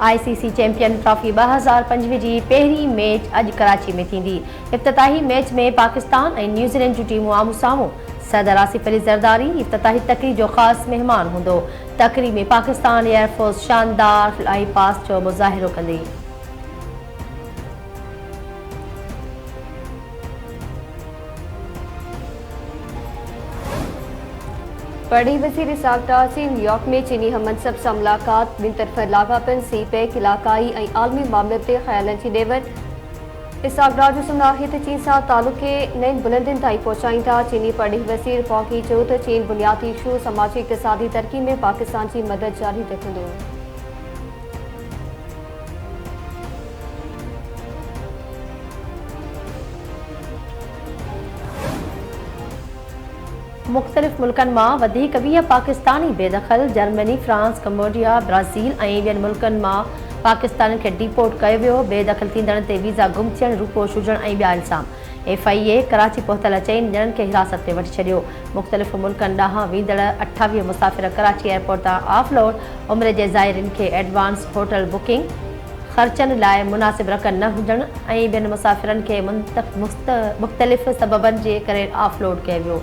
ICC champion trophy 2025 जी पहिरीं match अॼु कराची में थींदी। इफ़्तिताही मैच में पाकिस्तान ऐं न्यूज़ीलैंड जूं टीमूं आम्हूं साम्हूं। सदर आसिफ अली ज़रदारी इफ़्तिताही तक़रीर जो ख़ासि मेहमान हूंदो। तक़रीर में पाकिस्तान एयरफोर्स शानदार फ्लाई पास जो मुज़ाहिरो कंदी। बड़ी वज़ीर इसाक डार से न्यूयॉर्क में चीनी हममनसब सां मुलाक़ात। ॿिनि तरफ़नि लाॻापनि, सीपेक, इलाक़ाई ऐं आलमी मामलनि ते ख़्यालनि जी ॾेवनि। इसाक डार जो सुम्हणु आहे त चीन सां तालुक़ खे नईं बुलंदियुनि ताईं पहुचाईंदा। चीनी पड़ी वज़ीर फ़ॉकी चयो त चीन बुनियादी इशू समाजी इक़्तिसादी तरक़ी में पाकिस्तान जी मदद जारी रखंदो। मुख़्तलिफ़ मुल्कनि मां वधीक 20 पाकिस्तानी बेदख़ल जर्मनी, फ्रांस, कंबोडिया, ब्राज़ील ऐं ॿियनि मुल्कनि मां पाकिस्तानियुनि खे डिपोर्ट कयो वियो। बेदख़ल थींदड़नि ते वीज़ा गुम थियण, रूपोश हुजण ऐं ॿिया इल्ज़ाम। FIA कराची पहुतल चइनि ॼणनि खे हिरासत में वठी छॾियो। मुख़्तलिफ़ मुल्कनि ॾांहुं वेंदड़ 28 मुसाफ़िर कराची एयरपोर्ट तां ऑफलोड। उमिरि जे ज़ाइरीन खे एडवांस होटल बुकिंग, ख़र्चनि लाइ मुनासिब रक़म न हुजण ऐं ॿियनि मुसाफ़िरनि खे मुख़्तलिफ़ सबबनि जे करे ऑफलोड कयो वियो।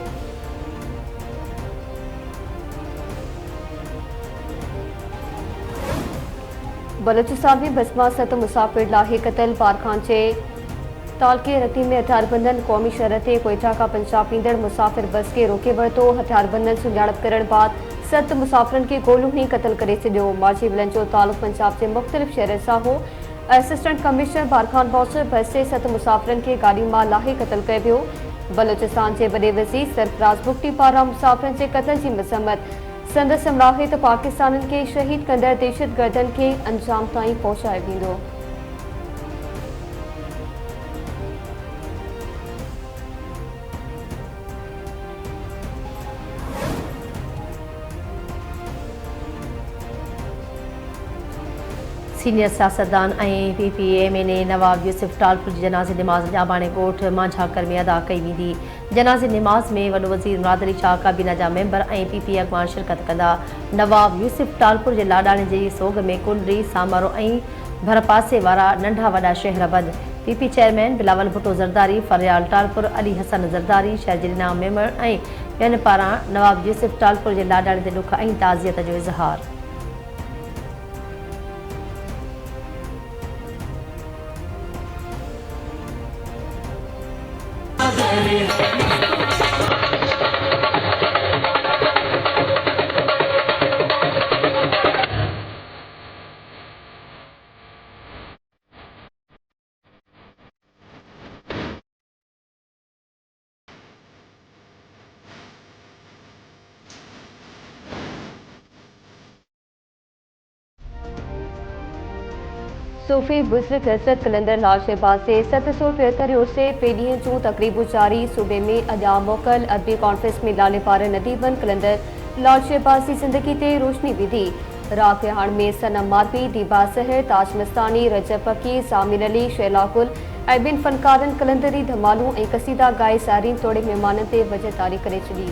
बलूचिस्तान में बस मां 7 मुसाफ़िर लाहे क़तल। पारखांचे तालके रती में हथियारबंदनि क़ौमी शहर ते कोयटा खां पंजाब ईंदड़ मुसाफ़िर बस खे रोके वरितो। हथियारबंदनि सुञाणप करण बाद 7 मुसाफ़िरनि खे गोलू हणी क़तल करे छॾियो। माजीविलनि जो तालुक़ पंजाब जे मुख़्तलिफ़ शहरनि सां हो। असिस्टेंट कमिश्नर बारखान पहुच बस जे 7 मुसाफ़िरनि खे गाॾी मां लाहे क़तल कयो वियो। बलूचिस्तान जे वॾे वज़ीर सरफराज़ बुगटी पारां मुसाफ़िरनि जे क़तल जी मज़म्मत। संदसि चमड़ा आहे त पाकिस्ताननि खे शहीद कंदड़ दहशतगर्दनि खे अंजाम ताईं पहुचायो वेंदो। सीनियर सियासतदान ऐं PPM नवाब यूसुफ टालपुर जी जनाज़े निमाज़ जाबाणे ॻोठ मांझाकर में अदा कई वेंदी। जनाज़े निमाज़ में वॾो वज़ीर मुराद अली शाह, काबीना जा मेंबर ऐं PP अॻवान शिरकत कंदा। नवाब यूसुफ टालपुर जे लाॾाणे जी सोग में कुंडरी, सामारो ऐं भरपासे वारा नंढा वॾा शहर बंदि। PP चेयरमैन बिलावल भुट्टो ज़रदारी, फरियाल टालपुर, अली हसन ज़रदारी, शहर इनाम मेंबर ऐं ॿियनि पारां नवाब यूसुफ टालपुर जे लाॾाणे ते ॾुख ऐं ताज़ियत जो इज़हार। सूफ़ी बुज़ुर्ग हज़रत कलंदर लाल शहबाज़ से 775 उर्से पेॾींहं जूं तक़रीबूं जारी। सूबे में अॼु मोकल अदबी कॉन्फ्रेंस में लाले पार नदीबन कलंदर लाल शहबाज़ जी ज़िंदगी ते रोशनी विधी। राग विहाण में सनम मारवी, दीबा सहर, ताज मस्तानी, रजब फकीर, सामिर अली, शैला गुल ऐं ॿिनि फ़नकारनि कलंदरी धमालूं ऐं कसीदा ॻाए सारीन तोड़े महिमाननि ते वजहदारी करे छॾी।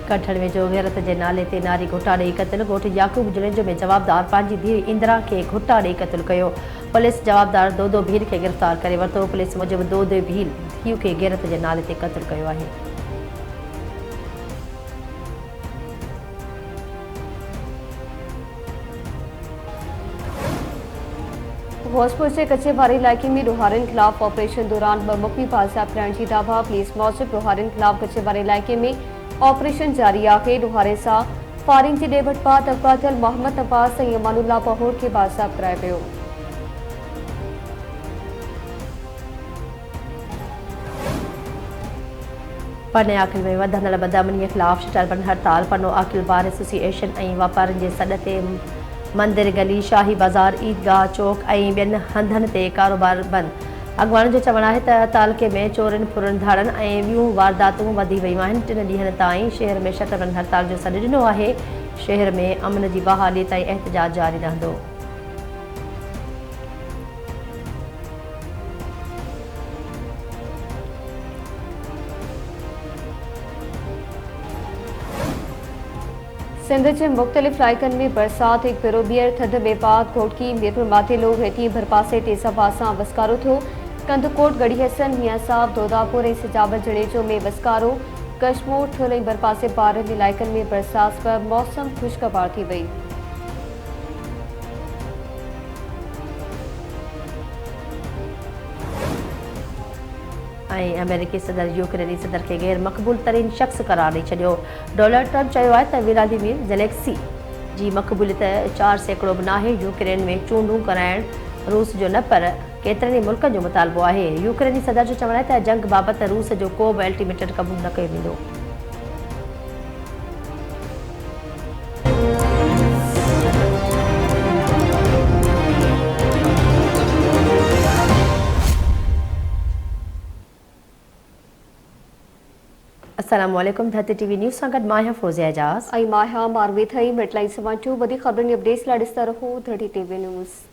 कठड़ वेझो गैरत जे नाले ते नारी घुटा ॾेई क़तल। ॻोठ याकूब जुलेंजो में जवाबदार पंहिंजी धीउ इंदिरा खे घुटा ॾेई क़तल कयो। पुलिस जवाबदार दोदो भील खे गिरफ़्तार करे वरितो। पुलिस मूजिबि दोदो भील धीउ खे गैरत जे नाले ते क़तल कयो आहे। भोजपुर जे कच्चे वारे इलाइक़े में ॾोहारियुनि ख़िलाफ़ ऑपरेशन दौरान 2 मुख़्तलिफ़ बाज़ाब करण जी दावा। पुलिस मूजिबि ॾोहारियुनि ख़िलाफ़ कच्चे वारे इलाइक़े में ऑपरेशन जारी आहे। ॾोहारे सां फायरिंग जे ॾे वठि बाद अगवा थियल मोहम्मद अब्बास ऐं अमानुल्ला बहोर खे बाज़ाब करायो वियो। पने आकिल में वधंदड़ बदअमनीअ ख़िलाफ़ शटरबंद हड़ताल। पनो आकिल बार एसोसिएशन ऐं वापारियुनि जे सॾ ते मंदिर गली, शाही बाज़ार, ईदगाह चौक ऐं ॿियनि हंधनि ते कारोबार बंदि। अॻवाननि जो चवणु आहे त तालुके में चोरनि, फुरनि धाड़नि ऐं ॿियूं वारदातूं वधी वयूं आहिनि। 3 ॾींहनि ताईं शहर में शटरबंद हड़ताल जो सॾु ॾिनो आहे। शहर में अमन जी बहाली ताईं एहतजाज जारी रहंदो। सिंध के मुख्तलिफ इलाइक़नि में बरसात एक भेरो ॿीहर थधि में पाक घोटकी मीरपुर माथेलो हेठी भरपासे तेज़ाबा सां वसकारो थियो। कंदकोट गढ़ी हसन मियां साहब दोदापुर ऐं सिजाबत जड़ेचो में वसकारो कश्मोर थियल ऐं भरपासे पारनि इलाइक़नि में बरसात सबबि मौसम खुशगवार थी वई। अमेरिकी सदर यूक्रेनी सदर के गैर मक़बूल तरीन शख्स करार ॾेई छॾियो। डोनाल्ड ट्रंप चयो आहे त व्लादिमीर ज़ेलेंस्की जी मक़बूलियत 4 सैकड़ो बि नाहे। यूक्रेन में चूंडूं कराइण रूस जो न पर केतिरनि ई मुल्कनि जो मुतालबो आहे। यूक्रेनी सदर जो चवणु आहे त जंग बाबति रूस जो को बि अल्टीमेटम क़बूल न कयो वेंदो। अस्सलाम वालेकुम। धरती टीवी न्यूज़ सां गॾु मां फ़ौज़िया एजाज़ ऐं मां मारवी थई मिडलाइन समाचार वधीक ख़बरुनि अपडेट्स लाइ ॾिसंदा रहो धरती टीवी न्यूज़।